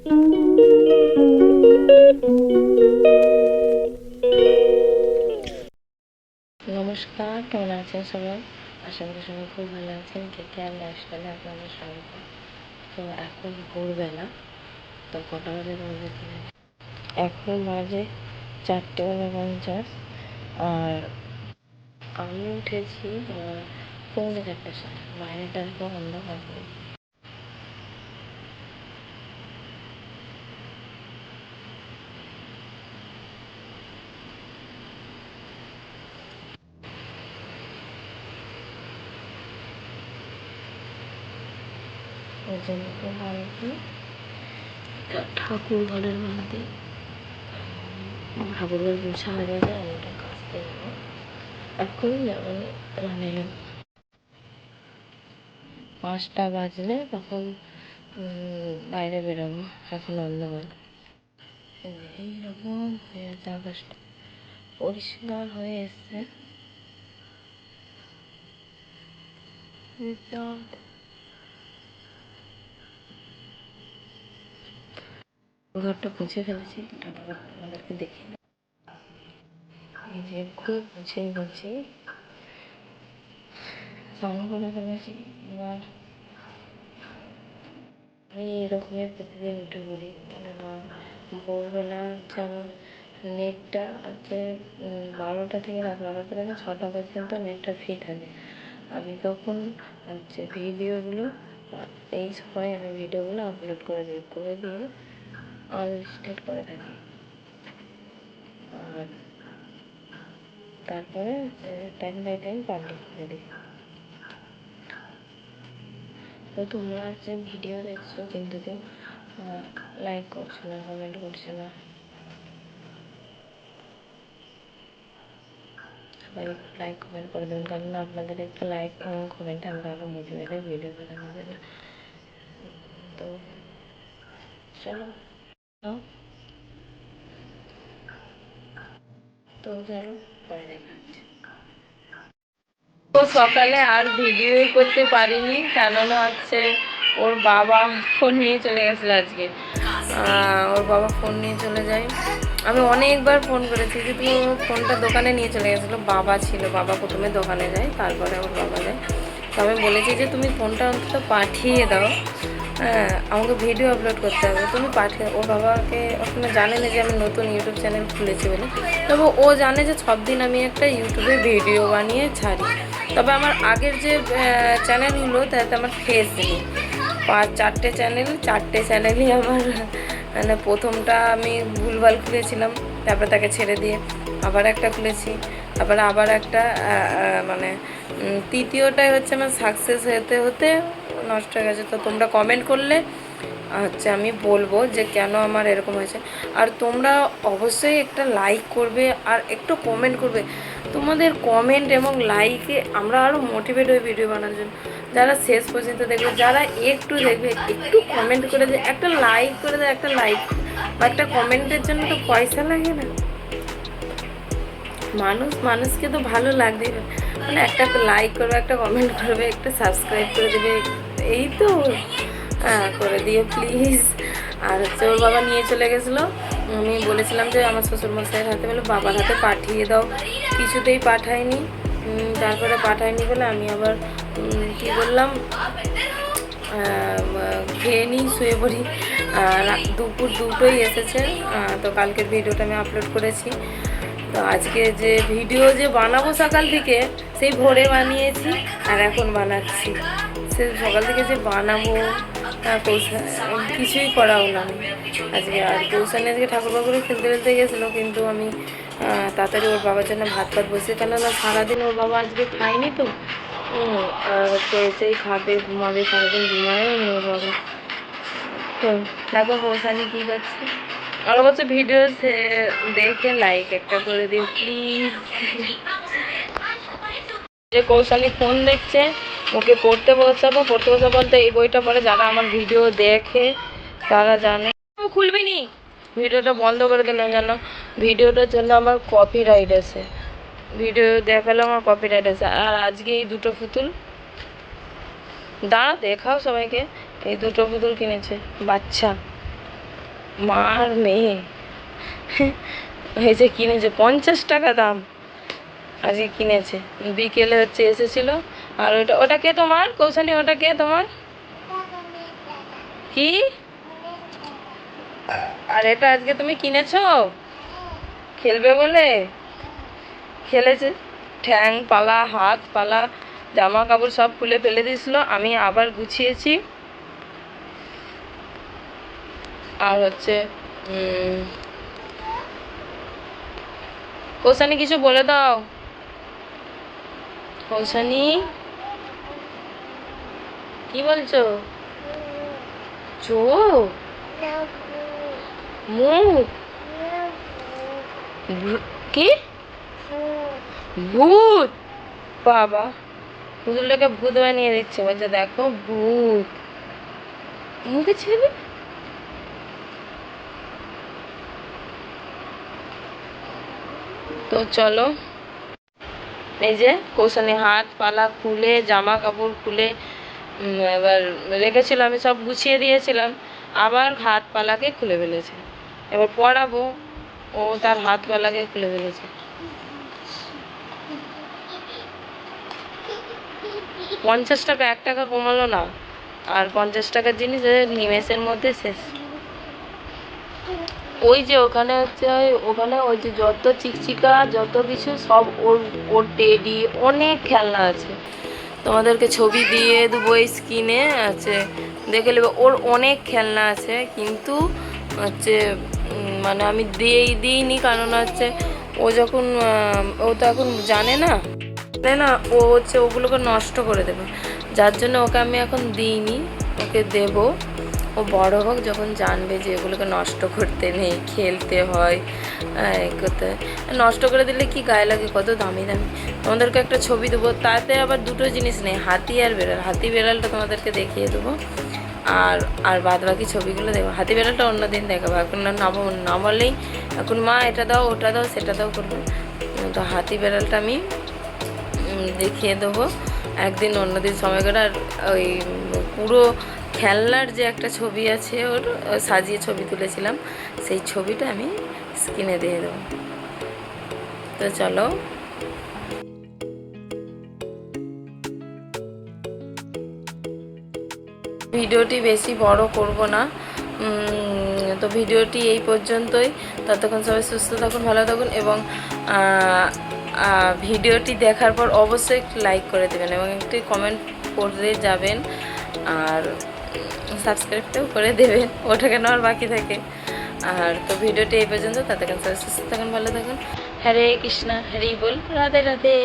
নমস্কার, কেমন আছেন সবাই? আশা করি সবাই খুব ভালো আছেন। কেকেআর লাইফস্টাইলে আপনাদের স্বাগত। তো এখন ভোরবেলা, তো কটা বাজে বলতে কি এখন বাজে 4:49। আর আমি উঠেছি 4:45 সময়। বাইরেটা একদম অন্ধকার করে। ওই জন্য বাড়িতে ঠাকুর ঘরের মধ্যে ঠাকুর ঘর গুছা হয়ে গেছে। আমি ওটা কাচতে যাবো এখন। যেমন মানে 5টা বাজলে তখন বাইরে বেরোবো। এখন অন্ধকার। এইরকম হয়ে আছে, আকাশটা পরিষ্কার হয়ে এসছে। ঘরটা মুছে ফেলেছি, আমাদেরকে দেখে এই যে খুব মুছে বলছি, স্নান করে ফেলেছি। এবার আমি এরকমের প্রতিদিন উঠে পড়ি। ভোরবেলা হচ্ছে আমার নেটটা হচ্ছে 12টা থেকে রাত 12টা থেকে 6টা পর্যন্ত নেটটা ফ্রি থাকে। আমি তখন হচ্ছে ভিডিওগুলো এই সময় আমি ভিডিওগুলো আপলোড করে দিয়ে আনলিস্টেড করে থাকি। আর তারপরে টাইম বাই টাইম পাবলিক করে দিই। তো তোমরা হচ্ছে ভিডিও দেখছো কিন্তু কেউ লাইক করছে না, কমেন্ট করছে না। সবাই লাইক কমেন্ট করে দেবেন, কারণ আপনাদের একটা লাইক এবং কমেন্টে আমরা আরও মোটিভেটেড ভিডিও বানানোর জন্য। তো চলো তো চলো পরে দেখা হচ্ছে। তো সকালে আর ভিডিওই করতে পারিনি, কেননা হচ্ছে ওর বাবা ফোন নিয়ে চলে গেছিলো আজকে। ওর বাবা ফোন নিয়ে চলে যায়। আমি অনেকবার ফোন করেছি যে তুমি ফোনটা দোকানে নিয়ে চলে গেছিলো। বাবা ছিল, বাবা প্রথমে দোকানে যায়, তারপরে ওর বাবা যায়। তো আমি বলেছি যে তুমি ফোনটা অন্তত পাঠিয়ে দাও, হ্যাঁ আমাকে ভিডিও আপলোড করতে হবে, তুমি পাঠিয়ে। ওর বাবাকে ওখানে জানে না যে আমি নতুন ইউটিউব চ্যানেল খুলেছি বলে, তবে ও জানে যে সব দিন আমি একটা ইউটিউবে ভিডিও বানিয়ে ছাড়ি। তবে আমার আগের যে চ্যানেলগুলো তাতে আমার ফেস নেই। 4টে চ্যানেল, 4টে চ্যানেলই আমার মানে প্রথমটা আমি ভুলভাল খুলেছিলাম, তারপরে তাকে ছেড়ে দিয়ে আবার একটা খুলেছি, তারপরে আবার একটা মানে তৃতীয়টাই হচ্ছে আমার সাকসেস হতে হতে নষ্ট হয়ে গেছে। তো তোমরা কমেন্ট করলে হচ্ছে আমি বলবো যে কেন আমার এরকম হয়েছে। আর তোমরা অবশ্যই একটা লাইক করবে আর একটু কমেন্ট করবে। তোমাদের কমেন্ট এবং লাইকে আমরা আরও মোটিভেট হয়ে ভিডিও বানানোর জন্য। যারা শেষ পর্যন্ত দেখবে, যারা একটু দেখবে, একটু কমেন্ট করে দেয়, একটা লাইক করে দেয়। একটা লাইক বা একটা কমেন্টের জন্য তো পয়সা লাগে না। মানুষকে তো ভালো লাগবে, মানে একটা লাইক করবে, একটা কমেন্ট করবে, একটা সাবস্ক্রাইব করে দেবে, এই তো করে দিও প্লিজ। আর হচ্ছে ওর বাবা নিয়ে চলে গেছিলো। আমি বলেছিলাম যে আমার শ্বশুরমশাইয়ের হাতে, বলে বাবার হাতে পাঠিয়ে দাও, কিছুতেই পাঠায়নি। তারপরে পাঠায়নি বলে আমি আবার কী বললাম, খেয়ে নিই, শুয়ে পড়ি। দুপুর 2টোই এসেছে। তো কালকের ভিডিওটা আমি আপলোড করেছি। তো আজকে যে ভিডিও যে বানাবো সকাল থেকে, সেই ভোরে বানিয়েছি আর এখন বানাচ্ছি। সে সকাল থেকে যে বানাবো কিছুই করা হলো না আজকে। আর কৌশানি আজকে ঠাকুর বাকুরে খেলতে খেলতে গেছিলো, কিন্তু আমি তাড়াতাড়ি ওর বাবার জন্য ভাত বসে, কেননা সারাদিন ওর বাবা আজকে খায়নি। তো তো এসেই খাবে, ঘুমাবে, সারাদিন ঘুমায় ওর বাবা। তো দেখো কৌশানি কী করছে। আর হচ্ছে ভিডিও দেখে লাইক একটা করে দিও প্লিজ। যে কৌশালী ফোন দেখছে, ওকে পড়তে বসাবো। বলতে এই বইটা পড়ে, যারা আমার ভিডিও দেখে তারা জানে। খুলবি নি, ভিডিওটা বন্ধ করে দিলাম যেন ভিডিওটার জন্য আমার কপিরাইট আছে। ভিডিও দেখালে আমার কপিরাইট আছে। আর আজকে এই দুটো পুতুল, দাঁড়া দেখাও সবাইকে, এই দুটো পুতুল কিনেছে বাচ্চা। মা আর মেয়ে হয়েছে, কিনেছে 50 টাকা দাম, আজকে কিনেছে। বিকেলে হচ্ছে এসেছিল। আর ওটা ওটা কে তোমার কৌশানি, ওটা কে তোমার? কি? আর এটা আজকে তুমি কিনেছো খেলবে বলে? খেলেছে, ঠ্যাং পালা, হাত পালা, জামা কাপড় সব খুলে ফেলে দিয়েছিল, আমি আবার গুছিয়েছি। আর হচ্ছে কৌশানি কিছু বলে দাও। কৌশানি কি বলছো? চোখ, মুখ, কি ভূত? বাবা, পুতুলটাকে ভূত বানিয়ে দিচ্ছে, বলছে দেখো ভূত মুখে ছেলে। তো চলো, এই যে কৌশানি হাত পালা খুলে, জামা কাপড় খুলে এবার রেখেছিল, আমি সব গুছিয়ে দিয়েছিলাম, আবার হাত পালাকে খুলে ফেলেছে। এবার পড়াবো, ও তার হাত পালাকে খুলে ফেলেছে। 50 টাকা, 1 টাকা কমালো না। আর 50 টাকার জিনিস নিমেষের মধ্যে শেষ। ওই যে ওখানে হচ্ছে, ওখানে ওই যে যত চিকচিকা যত কিছু সব ওর, ওর টেডি অনেক খেলনা আছে, তোমাদেরকে ছবি দিয়ে দেবো এই স্ক্রিনে আছে, দেখে নেবে। ওর অনেক খেলনা আছে, কিন্তু হচ্ছে মানে আমি দিইনি, কারণ হচ্ছে ও যখন ও তো এখন জানে না, না ও হচ্ছে ওগুলোকে নষ্ট করে দেবে, যার জন্য ওকে আমি এখন দিইনি, ওকে দেব। ও বড় হোক, যখন জানবে যে এগুলোকে নষ্ট করতে নেই, খেলতে হয়, করতে হয়। নষ্ট করে দিলে কি গায়ে লাগে, কত দামি দামি। তোমাদেরকে একটা ছবি দেবো, তাতে আবার দুটো জিনিস নেই, হাতি আর বেড়াল। হাতি বেড়ালটা তোমাদেরকে দেখিয়ে দেবো, আর আর বাদ বাকি ছবিগুলো দেখবো। হাতি বেড়ালটা অন্যদিন দেখাবো, এখন না বললেই এখন মা এটা দাও ওটা দাও সেটা দাও করবে। তো হাতি বেড়ালটা আমি দেখিয়ে দেবো একদিন, অন্যদিন সময় করে। আর ওই পুরো খেলনার যে একটা ছবি আছে ওর, সাজিয়ে ছবি তুলেছিলাম, সেই ছবিটা আমি স্ক্রিনে দিয়ে দেবো। তো চলো, ভিডিওটি বেশি বড় করব না, তো ভিডিওটি এই পর্যন্তই। ততক্ষণ সবাই সুস্থ থাকুন, ভালো থাকুন, এবং ভিডিওটি দেখার পর অবশ্যই একটু লাইক করে দেবেন এবং একটি কমেন্ট করে যাবেন, আর সাবস্ক্রাইবটাও করে দেবেন, ওটা কেন আর বাকি থাকে। আর তো ভিডিওটি এই পর্যন্ত, ততক্ষণ সবাই সুস্থ থাকুন, ভালো থাকুন। হরে কৃষ্ণা, হরি বল, রাধে রাধে।